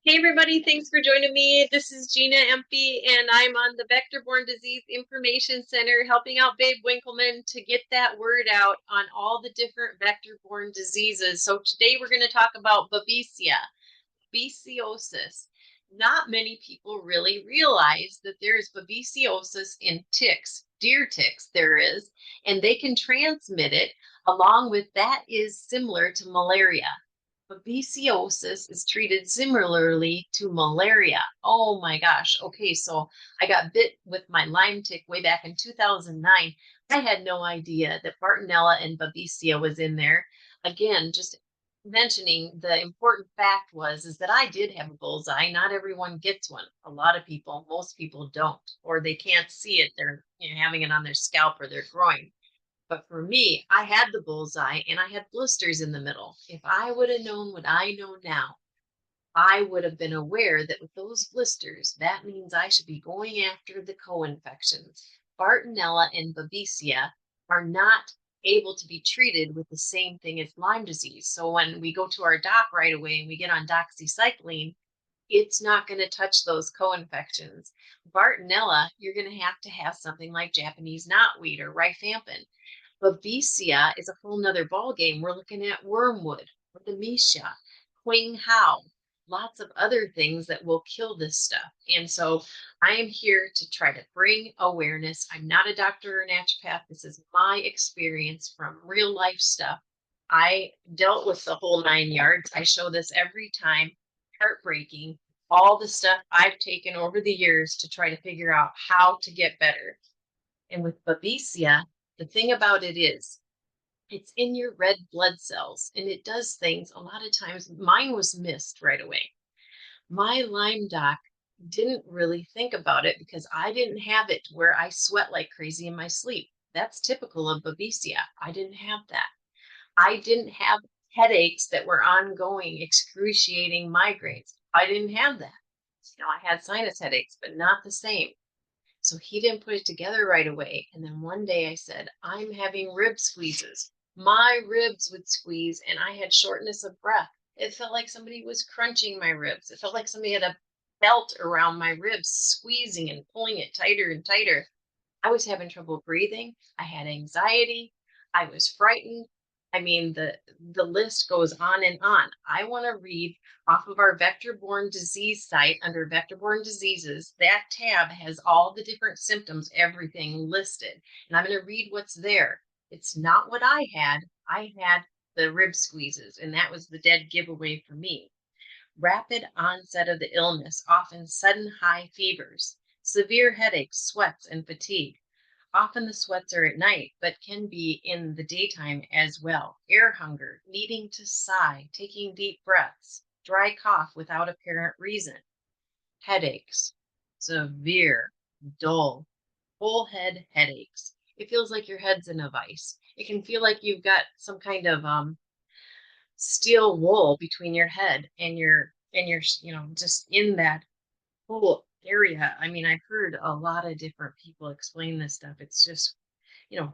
Hey everybody, thanks for joining me. This is Gina Empey, and I'm on the Vector-Borne Disease Information Center helping out Babe Winkleman to get that word out on all the different vector-borne diseases. So today we're going to talk about Babesia, babesiosis. Not many people really realize that there is babesiosis in ticks, deer ticks there is, and they can transmit it. Along with that is similar to malaria. Babesiosis is treated similarly to malaria. Oh my gosh. Okay, so I got bit with my Lyme tick way back in 2009. I had no idea that Bartonella and Babesia was in there. Again, just mentioning the important fact is that I did have a bullseye. Not everyone gets one. A lot of people, most people don't, or they can't see it. They're having it on their scalp or their groin. But for me, I had the bullseye and I had blisters in the middle. If I would have known what I know now, I would have been aware that with those blisters, that means I should be going after the co-infections. Bartonella and Babesia are not able to be treated with the same thing as Lyme disease. So when we go to our doc right away and we get on doxycycline, it's not going to touch those co-infections. Bartonella, you're going to have something like Japanese knotweed or rifampin. Babesia is a whole nother ballgame. We're looking at wormwood, artemisia, Quing Hao, lots of other things that will kill this stuff. And so I am here to try to bring awareness. I'm not a doctor or naturopath. This is my experience from real life stuff. I dealt with the whole 9 yards. I show this every time. Heartbreaking. All the stuff I've taken over the years to try to figure out how to get better. And with Babesia, the thing about it is, it's in your red blood cells and it does things a lot of times. Mine was missed right away. My Lyme doc didn't really think about it because I didn't have it where I sweat like crazy in my sleep. That's typical of Babesia. I didn't have that. I didn't have headaches that were ongoing, excruciating migraines. I didn't have that. I had sinus headaches, but not the same. So he didn't put it together right away. And then one day I said, I'm having rib squeezes. My ribs would squeeze and I had shortness of breath. It felt like somebody was crunching my ribs. It felt like somebody had a belt around my ribs, squeezing and pulling it tighter and tighter. I was having trouble breathing. I had anxiety. I was frightened. I mean, the list goes on and on. I want to read off of our vector-borne disease site under vector-borne diseases. That tab has all the different symptoms, everything listed. And I'm going to read what's there. It's not what I had. I had the rib squeezes, and that was the dead giveaway for me. Rapid onset of the illness, often sudden high fevers, severe headaches, sweats, and fatigue. Often the sweats are at night, but can be in the daytime as well. Air hunger, needing to sigh, taking deep breaths, dry cough without apparent reason. Headaches, severe, dull, whole head headaches. It feels like your head's in a vice. It can feel like you've got some kind of steel wool between your head and your just in that whole area. I mean, I've heard a lot of different people explain this stuff. It's just,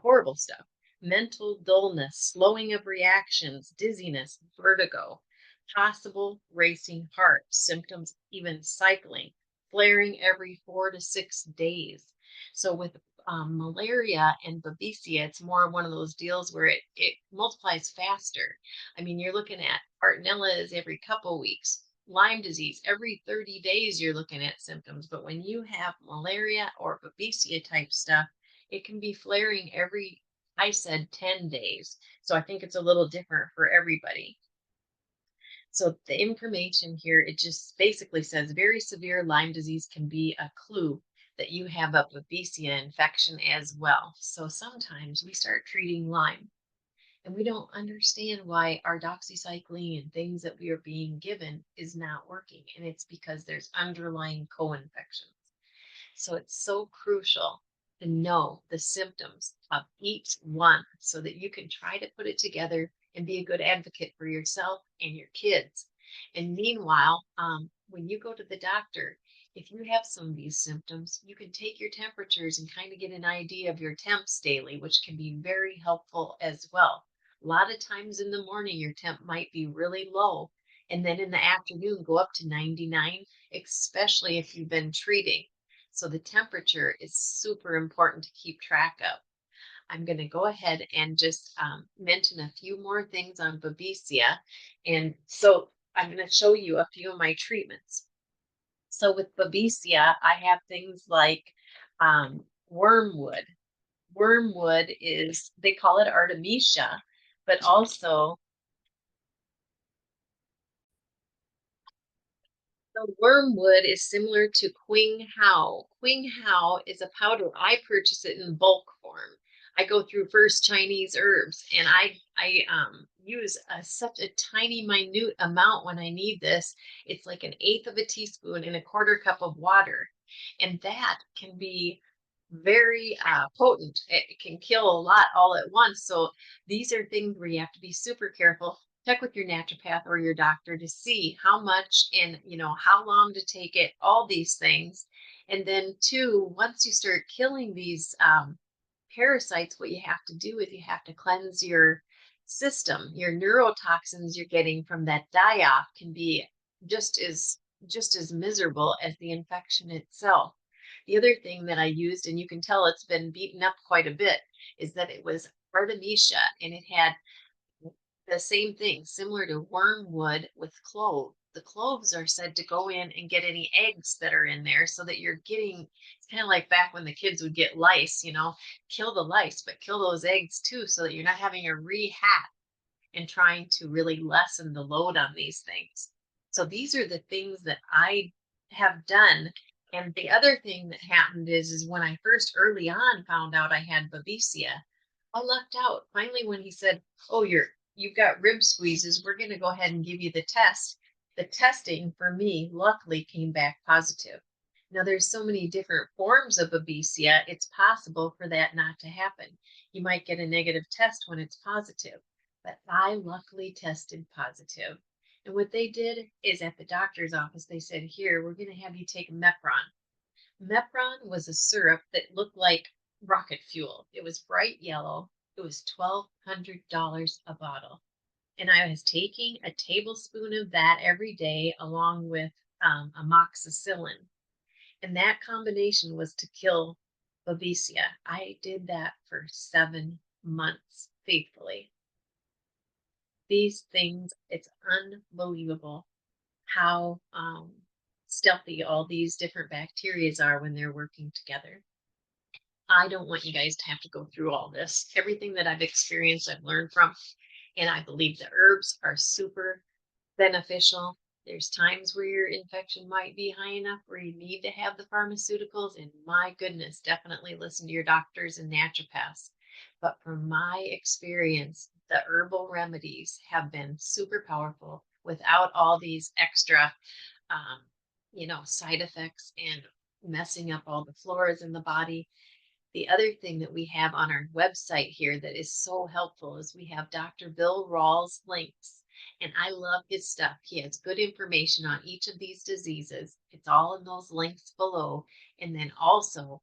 horrible stuff. Mental dullness, slowing of reactions, dizziness, vertigo, possible racing heart, symptoms even cycling, flaring every 4 to 6 days. So with malaria and Babesia, it's more one of those deals where it multiplies faster. I mean, you're looking at Bartonella is every couple weeks. Lyme disease, every 30 days you're looking at symptoms. But when you have malaria or Babesia type stuff, it can be flaring every, I said 10 days. So I think it's a little different for everybody. So the information here, it just basically says very severe Lyme disease can be a clue that you have a Babesia infection as well. So sometimes we start treating Lyme and we don't understand why our doxycycline and things that we are being given is not working. And it's because there's underlying co-infections. So it's so crucial to know the symptoms of each one so that you can try to put it together and be a good advocate for yourself and your kids. And meanwhile, when you go to the doctor, if you have some of these symptoms, you can take your temperatures and kind of get an idea of your temps daily, which can be very helpful as well. A lot of times in the morning, your temp might be really low. And then in the afternoon, go up to 99, especially if you've been treating. So the temperature is super important to keep track of. I'm going to go ahead and just mention a few more things on Babesia. And so I'm going to show you a few of my treatments. So with Babesia, I have things like wormwood. Wormwood is, they call it Artemisia, but also the wormwood is similar to Qing Hao. Qing Hao is a powder. I purchase it in bulk form. I go through First Chinese Herbs, and I use such a tiny, minute amount when I need this. It's like an eighth of a teaspoon in a quarter cup of water, and that can be very potent. It can kill a lot all at once. So these are things where you have to be super careful. Check with your naturopath or your doctor to see how much and how long to take it, all these things. And then two, once you start killing these parasites, what you have to do is you have to cleanse your system. Your neurotoxins you're getting from that die-off can be just as just as miserable as the infection itself. The other thing that I used, and you can tell it's been beaten up quite a bit, is that it was Artemisia, and it had the same thing, similar to wormwood with clove. The cloves are said to go in and get any eggs that are in there so that you're getting, it's kind of like back when the kids would get lice, kill the lice, but kill those eggs too, so that you're not having a rehat and trying to really lessen the load on these things. So these are the things that I have done. And the other thing that happened is when I first early on found out I had Babesia, I lucked out. Finally, when he said, "Oh, you've got rib squeezes, we're going to go ahead and give you the test." The testing for me luckily came back positive. Now there's so many different forms of Babesia, it's possible for that not to happen. You might get a negative test when it's positive, but I luckily tested positive. And what they did is at the doctor's office, they said, "Here, we're going to have you take Mepron." Mepron was a syrup that looked like rocket fuel. It was bright yellow. It was $1,200 a bottle. And I was taking a tablespoon of that every day along with amoxicillin. And that combination was to kill Babesia. I did that for 7 months faithfully. These things, it's unbelievable how stealthy all these different bacteria are when they're working together. I don't want you guys to have to go through all this. Everything that I've experienced, I've learned from, and I believe the herbs are super beneficial. There's times where your infection might be high enough where you need to have the pharmaceuticals, and my goodness, definitely listen to your doctors and naturopaths. But from my experience, the herbal remedies have been super powerful without all these extra, side effects and messing up all the floras in the body. The other thing that we have on our website here that is so helpful is we have Dr. Bill Rawls links, and I love his stuff. He has good information on each of these diseases. It's all in those links below. And then also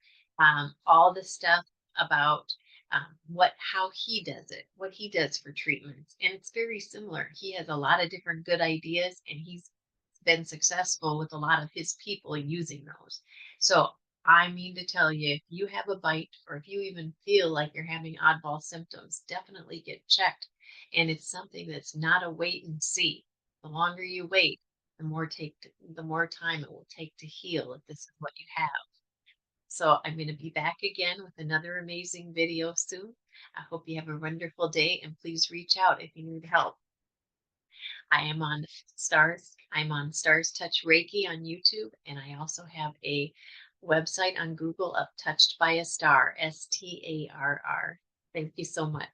all the stuff about how he does it, what he does for treatments. And it's very similar. He has a lot of different good ideas, and he's been successful with a lot of his people using those. So I mean to tell you, if you have a bite or if you even feel like you're having oddball symptoms, definitely get checked. And it's something that's not a wait and see. The longer you wait, the more time it will take to heal if this is what you have. So I'm going to be back again with another amazing video soon. I hope you have a wonderful day, and please reach out if you need help. I am on Stars. I'm on Stars Touch Reiki on YouTube, and I also have a website on Google of Touched by a Star, STARR. Thank you so much.